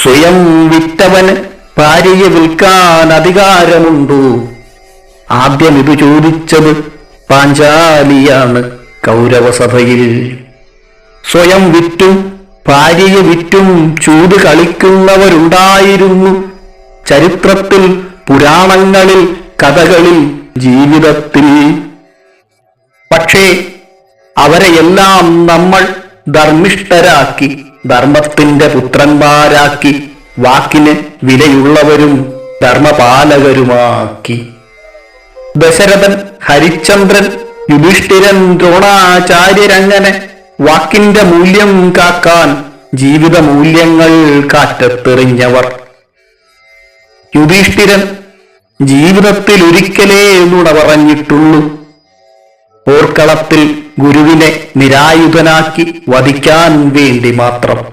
സ്വയം വിറ്റവന് ഭാര്യയെ വിൽക്കാൻ അധികാരമുണ്ടോ? ആദ്യം ഇത് ചോദിച്ചത് പാഞ്ചാലിയാണ് കൗരവസഭയിൽ. സ്വയം വിറ്റും ഭാര്യയെ വിറ്റും ചൂത് കളിക്കുന്നവരുണ്ടായിരുന്നു ചരിത്രത്തിൽ, പുരാണങ്ങളിൽ, കഥകളിൽ, ജീവിതത്തിൽ. പക്ഷേ അവരെയെല്ലാം നമ്മൾ ധർമ്മിഷ്ഠരാക്കി, ധർമ്മത്തിന്റെ പുത്രന്മാരാക്കി, വാക്കിന് വിലയുള്ളവരും ധർമ്മപാലകരുമാക്കി. ദശരഥൻ, ഹരിശ്ചന്ദ്രൻ, യുധിഷ്ഠിരൻ, ദ്രോണാചാര്യരങ്ങനെ വാക്കിന്റെ മൂല്യം കാക്കാൻ ജീവിത മൂല്യങ്ങൾ കാറ്റത്തെറിഞ്ഞവർ. യുധിഷ്ഠിരൻ ജീവിതത്തിൽ ഒരിക്കലേ നുണ പറഞ്ഞിട്ടുള്ളൂ. പോർക്കളത്തിൽ ഗുരുവിനെ നിരായുധനാക്കി വധിക്കാൻ വേണ്ടി മാത്രം.